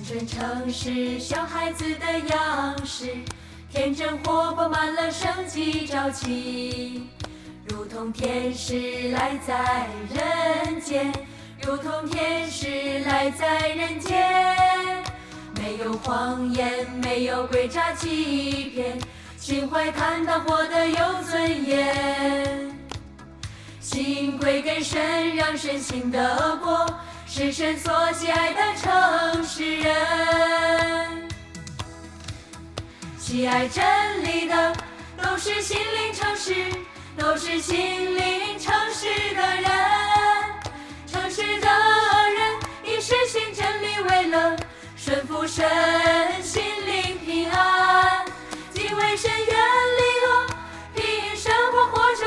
纯城市小孩子的样式，天真活泼满了生机朝气，如同天使来在人间，如同天使来在人间。没有谎言，没有诡诈欺骗，心怀坦荡，活得有尊严。心归给神，让神行得过，是神所喜爱的城市人。喜爱真理的，都是心灵城市，都是心灵城市的人。城市的人以实行真理为乐，顺服神，心灵平安，敬畏神，远离恶，凭生活活着，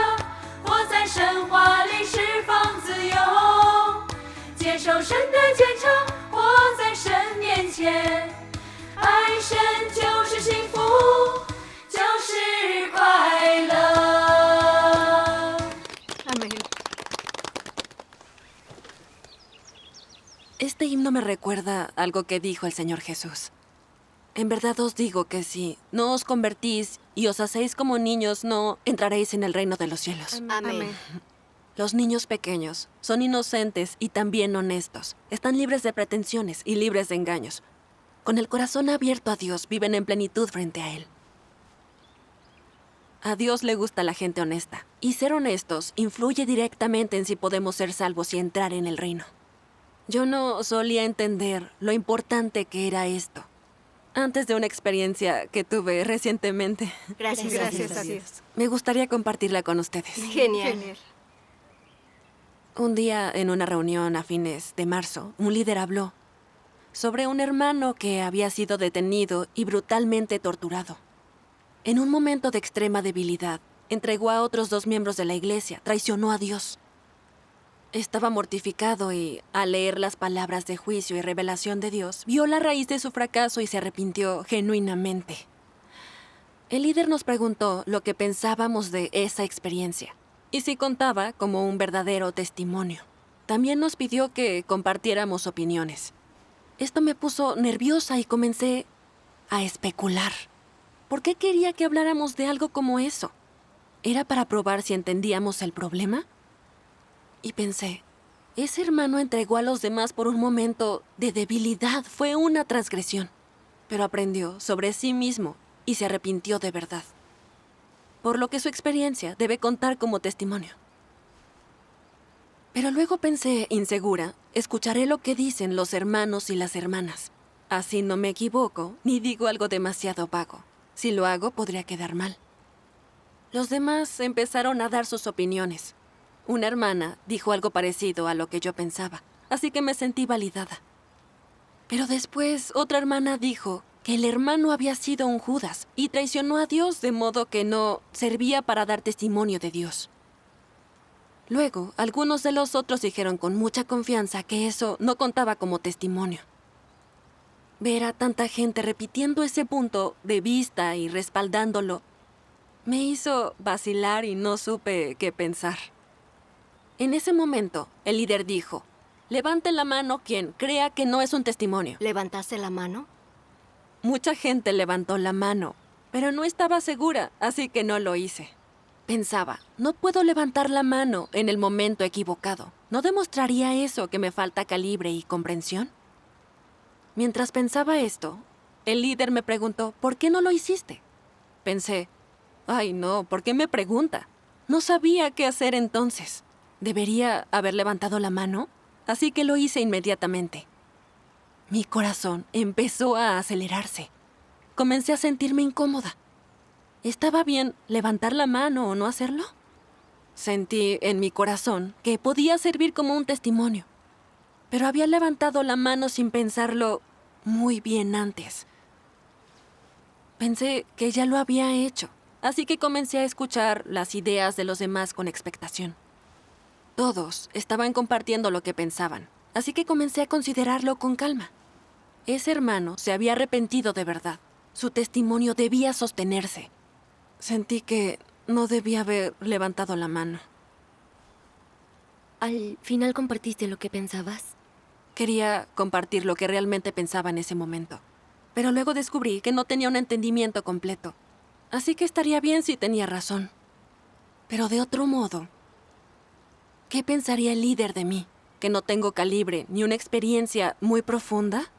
活在神话里释放自由，接受神的检查，活在神面前，爱神就是幸福，就是快乐。Amén. Este himno me recuerda algo que dijo el Señor Jesús. En verdad os digo que si no os convertís y os hacéis como niños, no entraréis en el reino de los cielos. Amén. Los niños pequeños son inocentes y también honestos. Están libres de pretensiones y libres de engaños. Con el corazón abierto a Dios, viven en plenitud frente a Él. A Dios le gusta la gente honesta. Y ser honestos influye directamente en si podemos ser salvos y entrar en el reino. Yo no solía entender lo importante que era esto antes de una experiencia que tuve recientemente. Gracias a Dios. Me gustaría compartirla con ustedes. Genial. Un día, en una reunión a fines de marzo, un líder habló sobre un hermano que había sido detenido y brutalmente torturado. En un momento de extrema debilidad, entregó a otros 2 miembros de la iglesia, traicionó a Dios. Estaba mortificado y, al leer las palabras de juicio y revelación de Dios, vio la raíz de su fracaso y se arrepintió genuinamente. El líder nos preguntó lo que pensábamos de esa experiencia y si contaba como un verdadero testimonio. También nos pidió que compartiéramos opiniones. Esto me puso nerviosa y comencé a especular. ¿Por qué quería que habláramos de algo como eso? ¿Era para probar si entendíamos el problema? Y pensé, ese hermano entregó a los demás por un momento de debilidad. Fue una transgresión. Pero aprendió sobre sí mismo y se arrepintió de verdad. Por lo que su experiencia debe contar como testimonio. Pero luego pensé, insegura, escucharé lo que dicen los hermanos y las hermanas. Así no me equivoco ni digo algo demasiado vago. Si lo hago, podría quedar mal. Los demás empezaron a dar sus opiniones. Una hermana dijo algo parecido a lo que yo pensaba, así que me sentí validada. Pero después otra hermana dijo que el hermano había sido un Judas y traicionó a Dios de modo que no servía para dar testimonio de Dios. Luego, algunos de los otros dijeron con mucha confianza que eso no contaba como testimonio. Ver a tanta gente repitiendo ese punto de vista y respaldándolo me hizo vacilar y no supe qué pensar. En ese momento, el líder dijo, levante la mano quien crea que no es un testimonio. ¿Levantaste la mano? Mucha gente levantó la mano, pero no estaba segura, así que no lo hice. Pensaba, no puedo levantar la mano en el momento equivocado. ¿No demostraría eso que me falta calibre y comprensión? Mientras pensaba esto, el líder me preguntó, ¿por qué no lo hiciste? Pensé, ay no, ¿por qué me pregunta? No sabía qué hacer entonces. ¿Debería haber levantado la mano? Así que lo hice inmediatamente. Mi corazón empezó a acelerarse. Comencé a sentirme incómoda. ¿Estaba bien levantar la mano o no hacerlo? Sentí en mi corazón que podía servir como un testimonio, pero había levantado la mano sin pensarlo muy bien antes. Pensé que ya lo había hecho, así que comencé a escuchar las ideas de los demás con expectación. Todos estaban compartiendo lo que pensaban, así que comencé a considerarlo con calma. Ese hermano se había arrepentido de verdad. Su testimonio debía sostenerse. Sentí que no debía haber levantado la mano. ¿Al final compartiste lo que pensabas? Quería compartir lo que realmente pensaba en ese momento. Pero luego descubrí que no tenía un entendimiento completo. Así que estaría bien si tenía razón. Pero de otro modo, ¿qué pensaría el líder de mí? ¿Que no tengo calibre ni una experiencia muy profunda?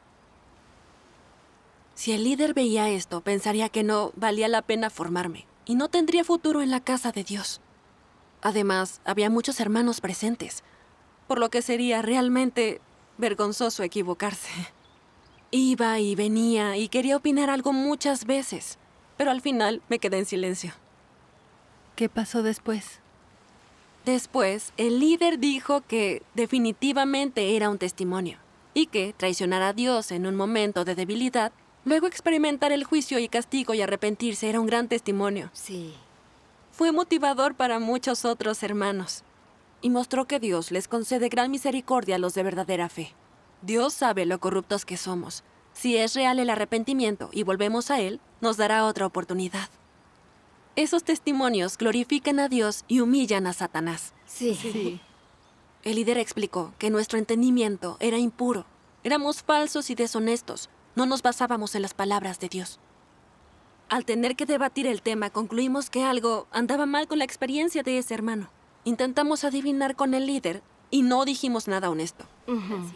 Si el líder veía esto, pensaría que no valía la pena formarme y no tendría futuro en la casa de Dios. Además, había muchos hermanos presentes, por lo que sería realmente vergonzoso equivocarse. Iba y venía y quería opinar algo muchas veces, pero al final me quedé en silencio. ¿Qué pasó después? Después, el líder dijo que definitivamente era un testimonio y que traicionar a Dios en un momento de debilidad, luego experimentar el juicio y castigo y arrepentirse era un gran testimonio. Sí. Fue motivador para muchos otros hermanos y mostró que Dios les concede gran misericordia a los de verdadera fe. Dios sabe lo corruptos que somos. Si es real el arrepentimiento y volvemos a Él, nos dará otra oportunidad. Esos testimonios glorifican a Dios y humillan a Satanás. Sí. El líder explicó que nuestro entendimiento era impuro. Éramos falsos y deshonestos. No nos basábamos en las palabras de Dios. Al tener que debatir el tema, concluimos que algo andaba mal con la experiencia de ese hermano. Intentamos adivinar con el líder y no dijimos nada honesto.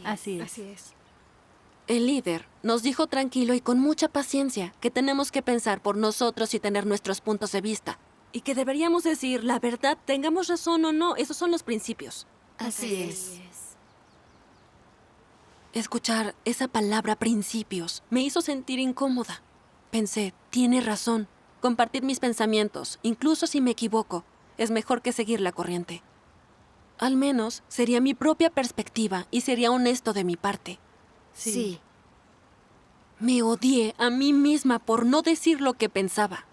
Así es. Así es. El líder nos dijo tranquilo y con mucha paciencia que tenemos que pensar por nosotros y tener nuestros puntos de vista. Y que deberíamos decir la verdad, tengamos razón o no, esos son los principios. Así es. Escuchar esa palabra principios me hizo sentir incómoda. Pensé, tiene razón. Compartir mis pensamientos, incluso si me equivoco, es mejor que seguir la corriente. Al menos sería mi propia perspectiva y sería honesto de mi parte. Sí. Me odié a mí misma por no decir lo que pensaba.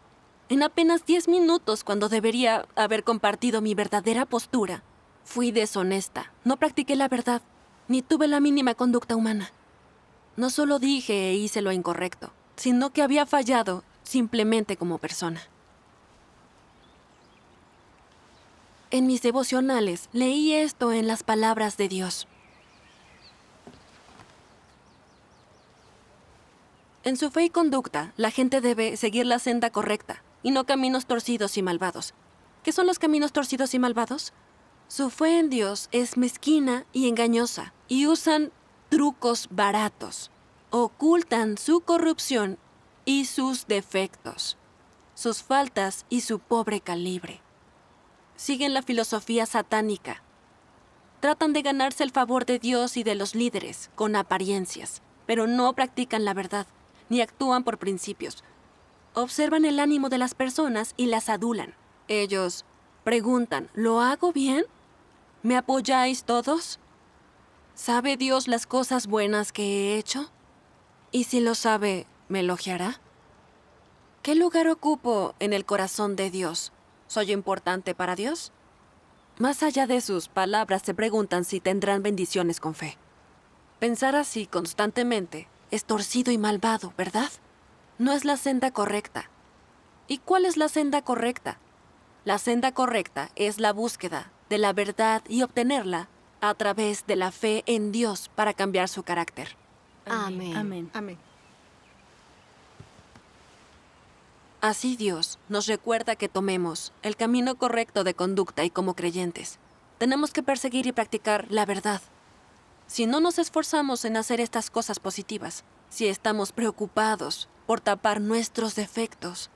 En apenas 10 minutos, cuando debería haber compartido mi verdadera postura, fui deshonesta. No practiqué la verdad, ni tuve la mínima conducta humana. No solo dije e hice lo incorrecto, sino que había fallado simplemente como persona. En mis devocionales leí esto en las palabras de Dios. En su fe y conducta, la gente debe seguir la senda correcta y no caminos torcidos y malvados. ¿Qué son los caminos torcidos y malvados? Su fe en Dios es mezquina y engañosa y usan trucos baratos. Ocultan su corrupción y sus defectos, sus faltas y su pobre calibre. Siguen la filosofía satánica. Tratan de ganarse el favor de Dios y de los líderes con apariencias, pero no practican la verdad, ni actúan por principios. Observan el ánimo de las personas y las adulan. Ellos preguntan, ¿lo hago bien? ¿Me apoyáis todos? ¿Sabe Dios las cosas buenas que he hecho? Y si lo sabe, ¿me elogiará? ¿Qué lugar ocupo en el corazón de Dios? ¿Soy importante para Dios? Más allá de sus palabras, se preguntan si tendrán bendiciones con fe. Pensar así constantemente es torcido y malvado, ¿verdad? No es la senda correcta. ¿Y cuál es la senda correcta? La senda correcta es la búsqueda de la verdad y obtenerla a través de la fe en Dios para cambiar su carácter. Amén. Amén. Amén. Así Dios nos recuerda que tomemos el camino correcto de conducta y como creyentes, tenemos que perseguir y practicar la verdad. Si no nos esforzamos en hacer estas cosas positivas, si estamos preocupados por tapar nuestros defectos,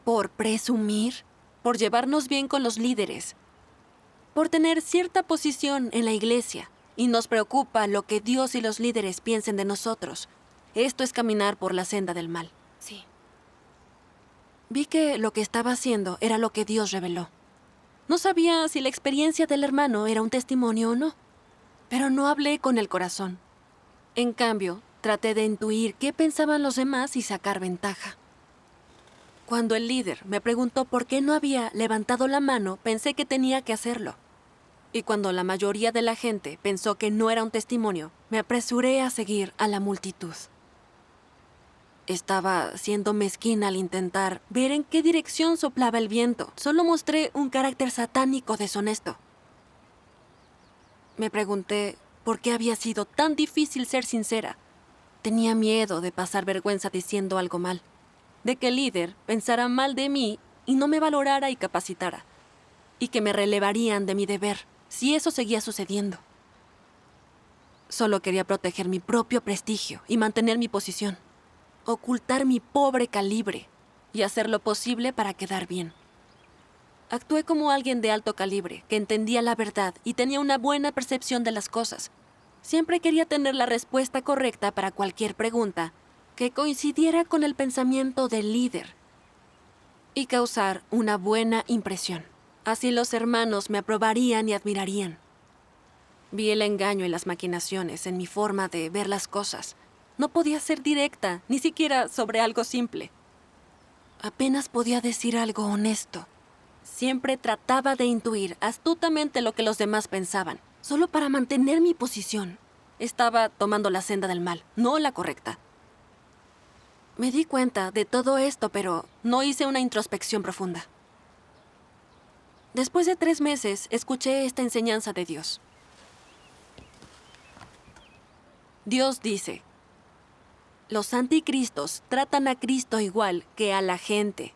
por presumir, por llevarnos bien con los líderes, por tener cierta posición en la iglesia, y nos preocupa lo que Dios y los líderes piensen de nosotros, esto es caminar por la senda del mal. Sí. Vi que lo que estaba haciendo era lo que Dios reveló. No sabía si la experiencia del hermano era un testimonio o no, pero no hablé con el corazón. En cambio, traté de intuir qué pensaban los demás y sacar ventaja. Cuando el líder me preguntó por qué no había levantado la mano, pensé que tenía que hacerlo. Y cuando la mayoría de la gente pensó que no era un testimonio, me apresuré a seguir a la multitud. Estaba siendo mezquina al intentar ver en qué dirección soplaba el viento. Solo mostré un carácter satánico deshonesto. Me pregunté, por qué había sido tan difícil ser sincera. Tenía miedo de pasar vergüenza diciendo algo mal, de que el líder pensara mal de mí y no me valorara y capacitara, y que me relevarían de mi deber si eso seguía sucediendo. Solo quería proteger mi propio prestigio y mantener mi posición, ocultar mi pobre calibre y hacer lo posible para quedar bien. Actué como alguien de alto calibre, que entendía la verdad y tenía una buena percepción de las cosas. Siempre quería tener la respuesta correcta para cualquier pregunta que coincidiera con el pensamiento del líder y causar una buena impresión. Así los hermanos me aprobarían y admirarían. Vi el engaño y las maquinaciones en mi forma de ver las cosas. No podía ser directa, ni siquiera sobre algo simple. Apenas podía decir algo honesto. Siempre trataba de intuir astutamente lo que los demás pensaban, solo para mantener mi posición. Estaba tomando la senda del mal, no la correcta. Me di cuenta de todo esto, pero no hice una introspección profunda. Después de 3 meses, escuché esta enseñanza de Dios. Dios dice: los anticristos tratan a Cristo igual que a la gente,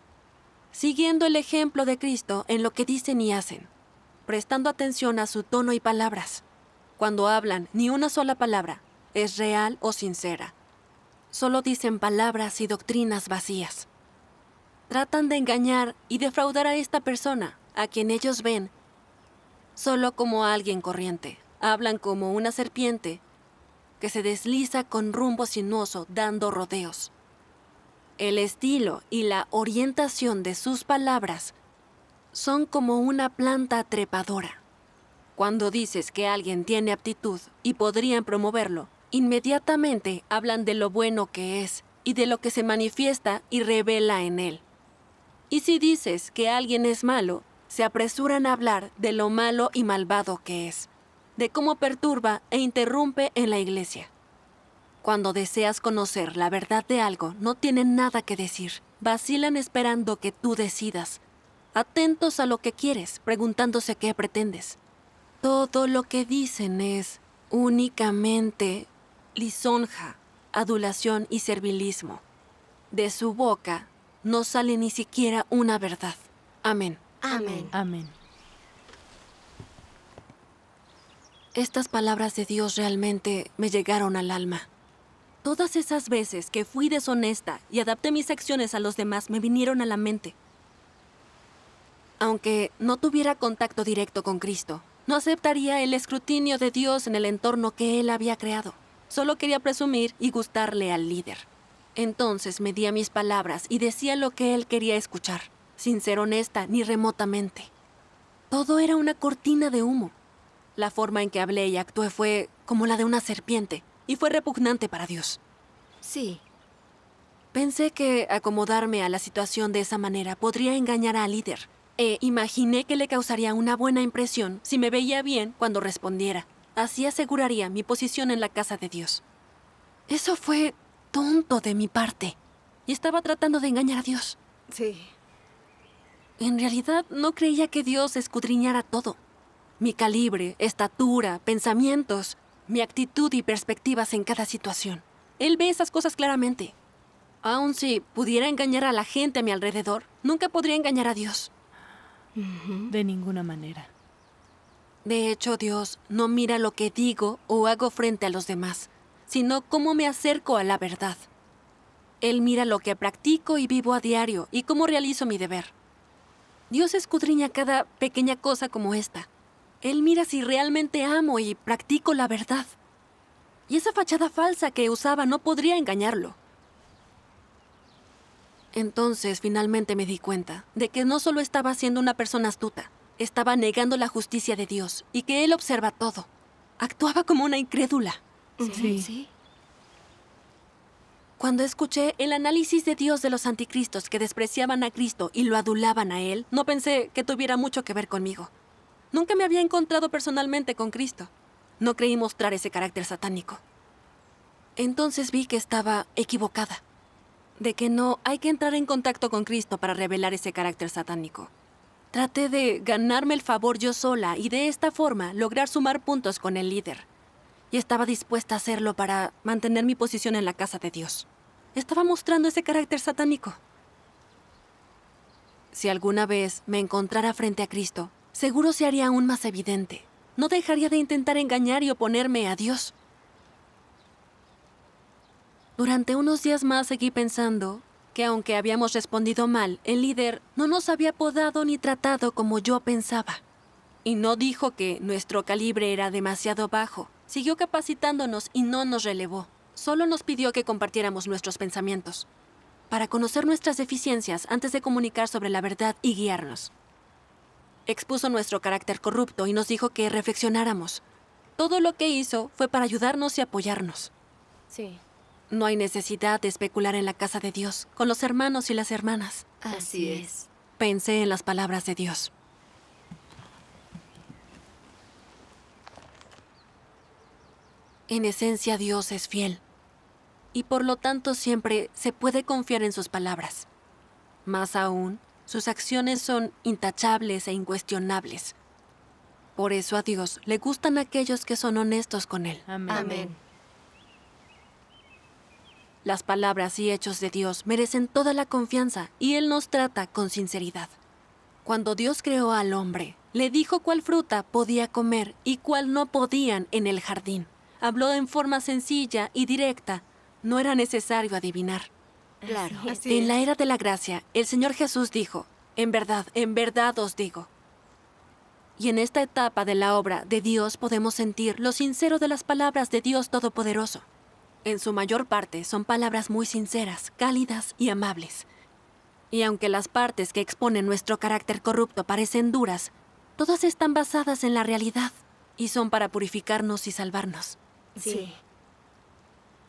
siguiendo el ejemplo de Cristo en lo que dicen y hacen, prestando atención a su tono y palabras. Cuando hablan, ni una sola palabra es real o sincera. Solo dicen palabras y doctrinas vacías. Tratan de engañar y defraudar a esta persona, a quien ellos ven solo como a alguien corriente. Hablan como una serpiente que se desliza con rumbo sinuoso dando rodeos. El estilo y la orientación de sus palabras son como una planta trepadora. Cuando dices que alguien tiene aptitud y podrían promoverlo, inmediatamente hablan de lo bueno que es y de lo que se manifiesta y revela en él. Y si dices que alguien es malo, se apresuran a hablar de lo malo y malvado que es, de cómo perturba e interrumpe en la iglesia. Cuando deseas conocer la verdad de algo, no tienen nada que decir. Vacilan esperando que tú decidas, atentos a lo que quieres, preguntándose qué pretendes. Todo lo que dicen es únicamente lisonja, adulación y servilismo. De su boca no sale ni siquiera una verdad. Amén. Amén. Amén. Estas palabras de Dios realmente me llegaron al alma. Todas esas veces que fui deshonesta y adapté mis acciones a los demás me vinieron a la mente. Aunque no tuviera contacto directo con Cristo, no aceptaría el escrutinio de Dios en el entorno que Él había creado. Solo quería presumir y gustarle al líder. Entonces medía mis palabras y decía lo que Él quería escuchar, sin ser honesta ni remotamente. Todo era una cortina de humo. La forma en que hablé y actué fue como la de una serpiente, y fue repugnante para Dios. Sí. Pensé que acomodarme a la situación de esa manera podría engañar al líder, e imaginé que le causaría una buena impresión si me veía bien cuando respondiera. Así aseguraría mi posición en la casa de Dios. Eso fue tonto de mi parte, y estaba tratando de engañar a Dios. Sí. En realidad no creía que Dios escudriñara todo. Mi calibre, estatura, pensamientos, mi actitud y perspectivas en cada situación. Él ve esas cosas claramente. Aun si pudiera engañar a la gente a mi alrededor, nunca podría engañar a Dios. De ninguna manera. De hecho, Dios no mira lo que digo o hago frente a los demás, sino cómo me acerco a la verdad. Él mira lo que practico y vivo a diario y cómo realizo mi deber. Dios escudriña cada pequeña cosa como esta. Él mira si realmente amo y practico la verdad. Y esa fachada falsa que usaba no podría engañarlo. Entonces, finalmente me di cuenta de que no solo estaba siendo una persona astuta, estaba negando la justicia de Dios y que Él observa todo. Actuaba como una incrédula. Sí. Sí. Cuando escuché el análisis de Dios de los anticristos que despreciaban a Cristo y lo adulaban a Él, no pensé que tuviera mucho que ver conmigo. Nunca me había encontrado personalmente con Cristo. No creí mostrar ese carácter satánico. Entonces vi que estaba equivocada, de que no hay que entrar en contacto con Cristo para revelar ese carácter satánico. Traté de ganarme el favor yo sola y de esta forma lograr sumar puntos con el líder. y estaba dispuesta a hacerlo para mantener mi posición en la casa de Dios. Estaba mostrando ese carácter satánico. Si alguna vez me encontrara frente a Cristo, seguro se haría aún más evidente. No dejaría de intentar engañar y oponerme a Dios. Durante unos días más seguí pensando que aunque habíamos respondido mal, el líder no nos había podado ni tratado como yo pensaba. Y no dijo que nuestro calibre era demasiado bajo. Siguió capacitándonos y no nos relevó. Solo nos pidió que compartiéramos nuestros pensamientos, para conocer nuestras deficiencias antes de comunicar sobre la verdad y guiarnos. Expuso nuestro carácter corrupto y nos dijo que reflexionáramos. Todo lo que hizo fue para ayudarnos y apoyarnos. Sí. No hay necesidad de especular en la casa de Dios, con los hermanos y las hermanas. Así es. Pensé en las palabras de Dios. En esencia, Dios es fiel, y por lo tanto siempre se puede confiar en sus palabras. Más aún, sus acciones son intachables e incuestionables. Por eso a Dios le gustan aquellos que son honestos con Él. Amén. Amén. Las palabras y hechos de Dios merecen toda la confianza y Él nos trata con sinceridad. Cuando Dios creó al hombre, le dijo cuál fruta podía comer y cuál no podían en el jardín. Habló en forma sencilla y directa. No era necesario adivinar. Claro. En la era de la gracia, el Señor Jesús dijo, en verdad os digo. Y en esta etapa de la obra de Dios podemos sentir lo sincero de las palabras de Dios Todopoderoso. En su mayor parte son palabras muy sinceras, cálidas y amables. Y aunque las partes que exponen nuestro carácter corrupto parecen duras, todas están basadas en la realidad y son para purificarnos y salvarnos. Sí.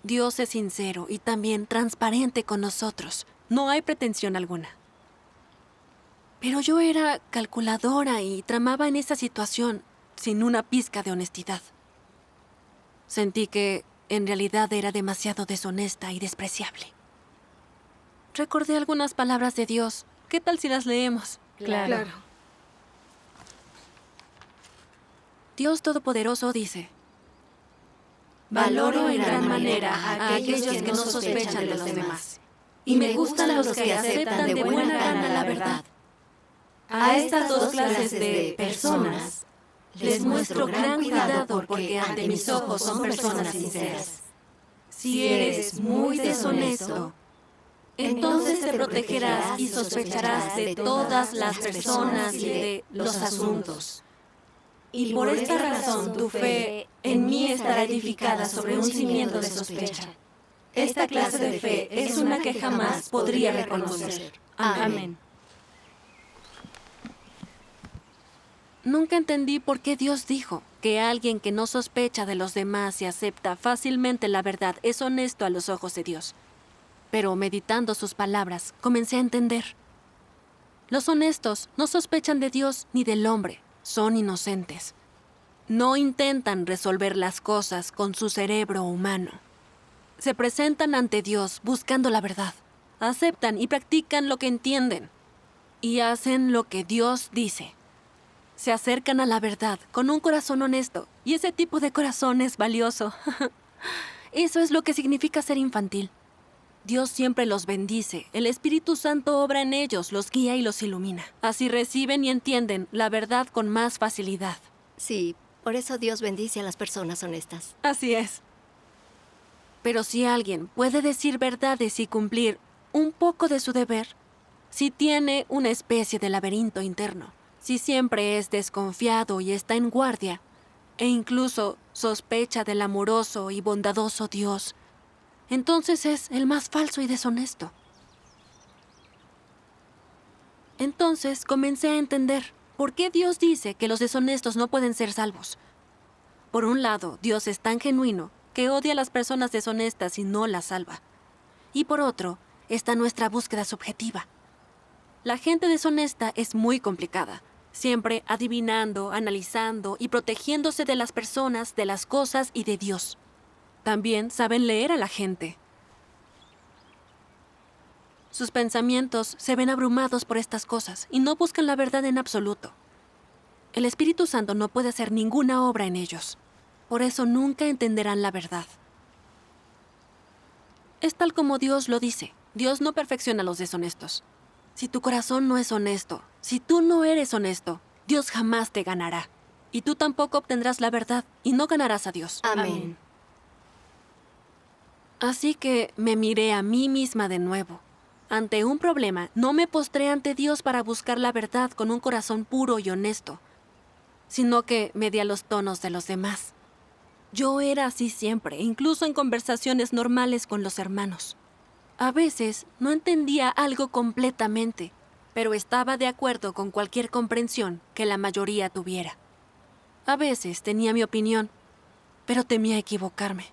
Dios es sincero y también transparente con nosotros. No hay pretensión alguna. Pero yo era calculadora y tramaba en esa situación sin una pizca de honestidad. Sentí que en realidad era demasiado deshonesta y despreciable. Recordé algunas palabras de Dios. ¿Qué tal si las leemos? Claro. Dios Todopoderoso dice: Valoro en gran manera a aquellos que no sospechan de los demás, y me gustan los que aceptan de buena gana la verdad. A estas dos clases de personas les muestro gran cuidado porque ante mis ojos son personas sinceras. Si eres muy deshonesto, entonces te protegerás y sospecharás de todas las personas y de los asuntos. Y por esta razón tu fe en mí estará edificada sobre un cimiento de sospecha. Esta clase de fe es una que jamás podría reconocer. Amén. Nunca entendí por qué Dios dijo que alguien que no sospecha de los demás y acepta fácilmente la verdad es honesto a los ojos de Dios. Pero meditando sus palabras, comencé a entender. Los honestos no sospechan de Dios ni del hombre, son inocentes. No intentan resolver las cosas con su cerebro humano. Se presentan ante Dios buscando la verdad. Aceptan y practican lo que entienden. Y hacen lo que Dios dice. Se acercan a la verdad con un corazón honesto, y ese tipo de corazón es valioso. Eso es lo que significa ser infantil. Dios siempre los bendice, el Espíritu Santo obra en ellos, los guía y los ilumina. Así reciben y entienden la verdad con más facilidad. Sí, por eso Dios bendice a las personas honestas. Así es. Pero si alguien puede decir verdades y cumplir un poco de su deber, si tiene una especie de laberinto interno, si siempre es desconfiado y está en guardia, e incluso sospecha del amoroso y bondadoso Dios, entonces es el más falso y deshonesto. Entonces comencé a entender por qué Dios dice que los deshonestos no pueden ser salvos. Por un lado, Dios es tan genuino que odia a las personas deshonestas y no las salva. Y por otro, está nuestra búsqueda subjetiva. La gente deshonesta es muy complicada, siempre adivinando, analizando y protegiéndose de las personas, de las cosas y de Dios. También saben leer a la gente. Sus pensamientos se ven abrumados por estas cosas y no buscan la verdad en absoluto. El Espíritu Santo no puede hacer ninguna obra en ellos. Por eso nunca entenderán la verdad. Es tal como Dios lo dice. Dios no perfecciona a los deshonestos. Si tu corazón no es honesto, si tú no eres honesto, Dios jamás te ganará. Y tú tampoco obtendrás la verdad y no ganarás a Dios. Amén. Así que me miré a mí misma de nuevo. Ante un problema, no me postré ante Dios para buscar la verdad con un corazón puro y honesto, sino que me di a los tonos de los demás. Yo era así siempre, incluso en conversaciones normales con los hermanos. A veces no entendía algo completamente, pero estaba de acuerdo con cualquier comprensión que la mayoría tuviera. A veces tenía mi opinión, pero temía equivocarme.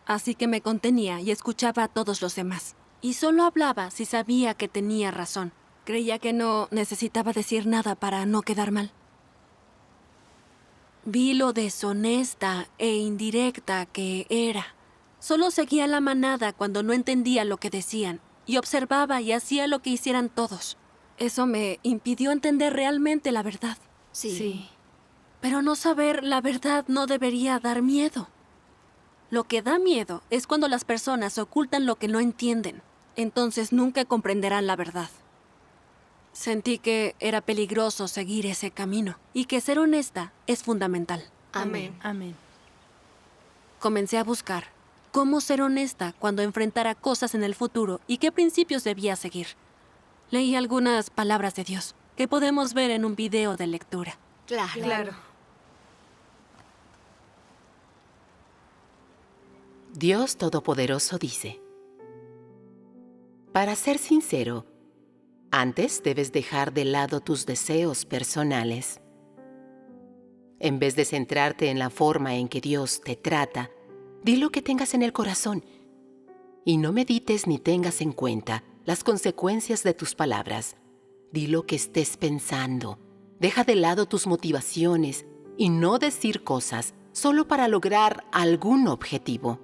Así que me contenía y escuchaba a todos los demás. Y solo hablaba si sabía que tenía razón. Creía que no necesitaba decir nada para no quedar mal. Vi lo deshonesta e indirecta que era. Solo seguía la manada cuando no entendía lo que decían y observaba y hacía lo que hicieran todos. Eso me impidió entender realmente la verdad. Sí. Pero no saber la verdad no debería dar miedo. Lo que da miedo es cuando las personas ocultan lo que no entienden. Entonces nunca comprenderán la verdad. Sentí que era peligroso seguir ese camino y que ser honesta es fundamental. Amén. Amén. Comencé a buscar cómo ser honesta cuando enfrentara cosas en el futuro y qué principios debía seguir. Leí algunas palabras de Dios que podemos ver en un video de lectura. Claro. Dios Todopoderoso dice: para ser sincero, antes debes dejar de lado tus deseos personales. En vez de centrarte en la forma en que Dios te trata, di lo que tengas en el corazón y no medites ni tengas en cuenta las consecuencias de tus palabras. Di lo que estés pensando. Deja de lado tus motivaciones y no decir cosas solo para lograr algún objetivo.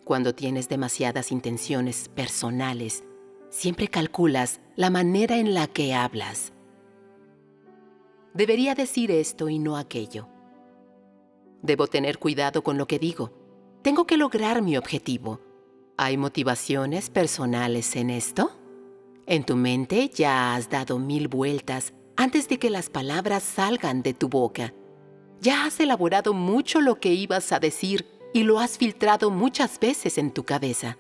Cuando tienes demasiadas intenciones personales, siempre calculas la manera en la que hablas. Debería decir esto y no aquello. Debo tener cuidado con lo que digo. Tengo que lograr mi objetivo. ¿Hay motivaciones personales en esto? En tu mente ya has dado 1000 vueltas antes de que las palabras salgan de tu boca. Ya has elaborado mucho lo que ibas a decir y lo has filtrado muchas veces en tu cabeza.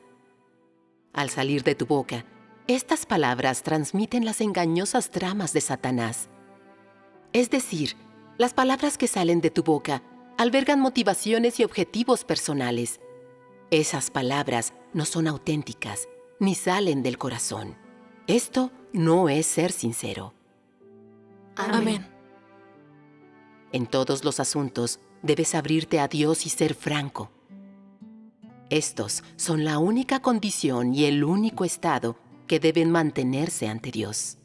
Al salir de tu boca, estas palabras transmiten las engañosas tramas de Satanás. Es decir, las palabras que salen de tu boca albergan motivaciones y objetivos personales. Esas palabras no son auténticas ni salen del corazón. Esto no es ser sincero. Amén. En todos los asuntos debes abrirte a Dios y ser franco. Estos son la única condición y el único estado que deben mantenerse ante Dios.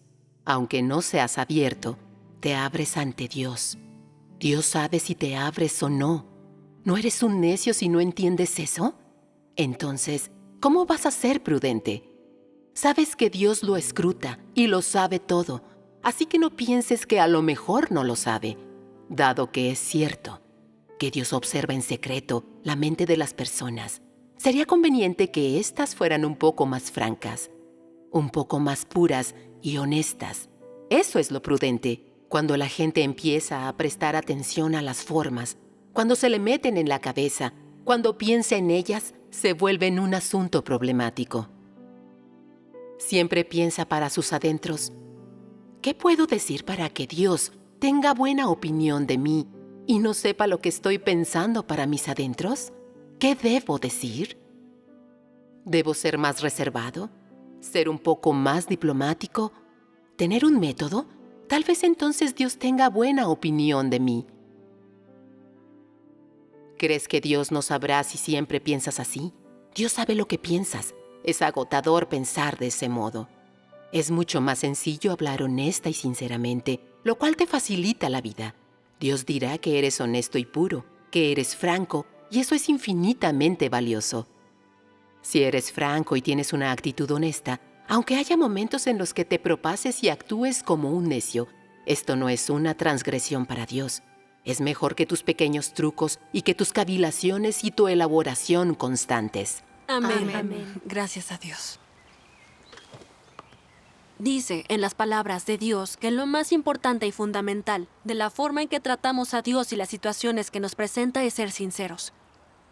Aunque no seas abierto, te abres ante Dios. Dios sabe si te abres o no. ¿No eres un necio si no entiendes eso? Entonces, ¿cómo vas a ser prudente? Sabes que Dios lo escruta y lo sabe todo, así que no pienses que a lo mejor no lo sabe, dado que es cierto que Dios observa en secreto la mente de las personas. Sería conveniente que éstas fueran un poco más francas, un poco más puras y honestas. Eso es lo prudente. Cuando la gente empieza a prestar atención a las formas, cuando se le meten en la cabeza, cuando piensa en ellas, se vuelven un asunto problemático. Siempre piensa para sus adentros: ¿qué puedo decir para que Dios tenga buena opinión de mí y no sepa lo que estoy pensando para mis adentros? ¿Qué debo decir? ¿Debo ser más reservado? ¿Ser un poco más diplomático? ¿Tener un método? Tal vez entonces Dios tenga buena opinión de mí. ¿Crees que Dios no sabrá si siempre piensas así? Dios sabe lo que piensas. Es agotador pensar de ese modo. Es mucho más sencillo hablar honesta y sinceramente, lo cual te facilita la vida. Dios dirá que eres honesto y puro, que eres franco, y eso es infinitamente valioso. Si eres franco y tienes una actitud honesta, aunque haya momentos en los que te propases y actúes como un necio, esto no es una transgresión para Dios. Es mejor que tus pequeños trucos y que tus cavilaciones y tu elaboración constantes. Amén. Amén. Gracias a Dios. Dice en las palabras de Dios que lo más importante y fundamental de la forma en que tratamos a Dios y las situaciones que nos presenta es ser sinceros.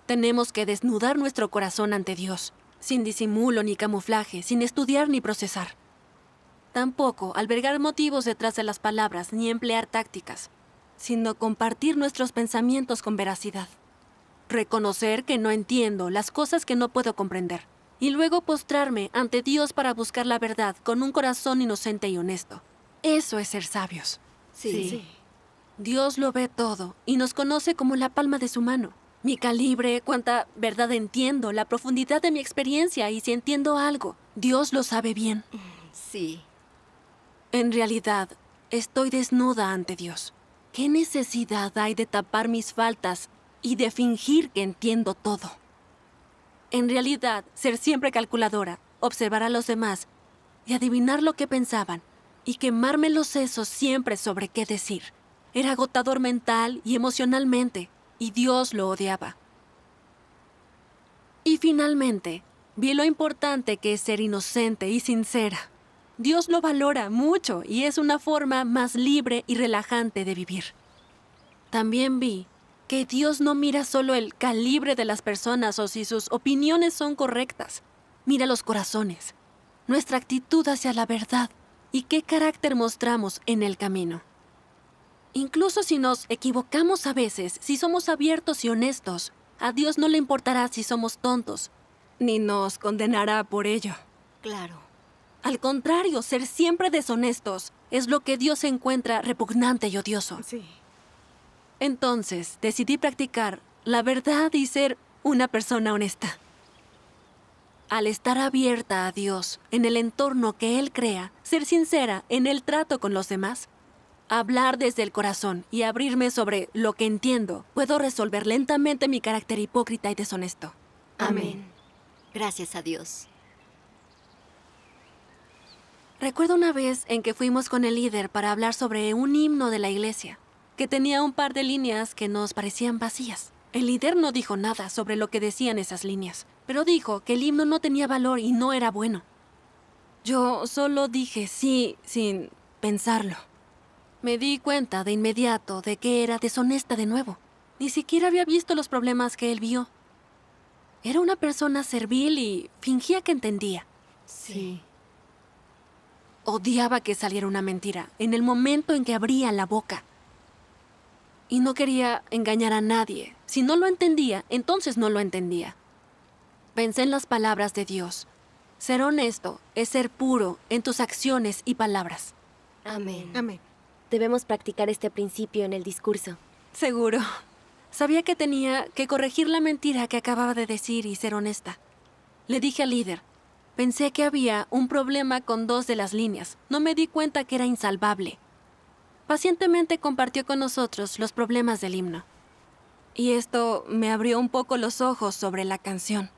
Tenemos que desnudar nuestro corazón ante Dios, sin disimulo ni camuflaje, sin estudiar ni procesar. Tampoco albergar motivos detrás de las palabras ni emplear tácticas, sino compartir nuestros pensamientos con veracidad. Reconocer que no entiendo las cosas que no puedo comprender. Y luego postrarme ante Dios para buscar la verdad con un corazón inocente y honesto. Eso es ser sabios. Sí. Dios lo ve todo y nos conoce como la palma de su mano. Mi calibre, cuánta verdad entiendo, la profundidad de mi experiencia y si entiendo algo, Dios lo sabe bien. Sí. En realidad, estoy desnuda ante Dios. ¿Qué necesidad hay de tapar mis faltas y de fingir que entiendo todo? En realidad, ser siempre calculadora, observar a los demás y adivinar lo que pensaban y quemarme los sesos siempre sobre qué decir. Era agotador mental y emocionalmente, y Dios lo odiaba. Y finalmente, vi lo importante que es ser inocente y sincera. Dios lo valora mucho y es una forma más libre y relajante de vivir. También vi que Dios no mira solo el calibre de las personas o si sus opiniones son correctas. Mira los corazones, nuestra actitud hacia la verdad y qué carácter mostramos en el camino. Incluso si nos equivocamos a veces, si somos abiertos y honestos, a Dios no le importará si somos tontos, ni nos condenará por ello. Claro. Al contrario, ser siempre deshonestos es lo que Dios encuentra repugnante y odioso. Sí. Entonces, decidí practicar la verdad y ser una persona honesta. Al estar abierta a Dios en el entorno que Él crea, ser sincera en el trato con los demás, hablar desde el corazón y abrirme sobre lo que entiendo, puedo resolver lentamente mi carácter hipócrita y deshonesto. Amén. Gracias a Dios. Recuerdo una vez en que fuimos con el líder para hablar sobre un himno de la iglesia, que tenía un par de líneas que nos parecían vacías. El líder no dijo nada sobre lo que decían esas líneas, pero dijo que el himno no tenía valor y no era bueno. Yo solo dije sí sin pensarlo. Me di cuenta de inmediato de que era deshonesta de nuevo. Ni siquiera había visto los problemas que él vio. Era una persona servil y fingía que entendía. Sí. Odiaba que saliera una mentira en el momento en que abría la boca. Y no quería engañar a nadie. Si no lo entendía, entonces no lo entendía. Pensé en las palabras de Dios. Ser honesto es ser puro en tus acciones y palabras. Amén. Amén. Debemos practicar este principio en el discurso. Seguro. Sabía que tenía que corregir la mentira que acababa de decir y ser honesta. Le dije al líder, pensé que había un problema con 2 de las líneas. No me di cuenta que era insalvable. Pacientemente compartió con nosotros los problemas del himno. Y esto me abrió un poco los ojos sobre la canción.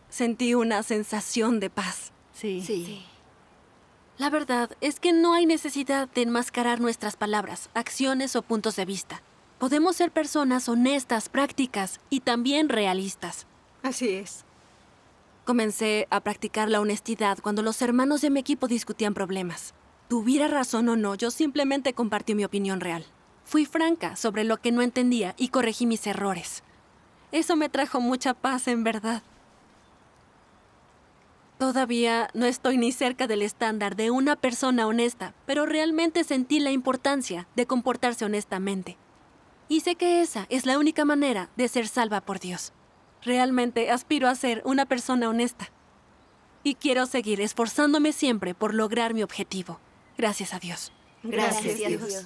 Sentí una sensación de paz. Sí. Sí. La verdad es que no hay necesidad de enmascarar nuestras palabras, acciones o puntos de vista. Podemos ser personas honestas, prácticas y también realistas. Así es. Comencé a practicar la honestidad cuando los hermanos de mi equipo discutían problemas. Tuviera razón o no, yo simplemente compartí mi opinión real. Fui franca sobre lo que no entendía y corregí mis errores. Eso me trajo mucha paz, en verdad. Todavía no estoy ni cerca del estándar de una persona honesta, pero realmente sentí la importancia de comportarse honestamente. Y sé que esa es la única manera de ser salva por Dios. Realmente aspiro a ser una persona honesta. Y quiero seguir esforzándome siempre por lograr mi objetivo. Gracias a Dios. Gracias a Dios.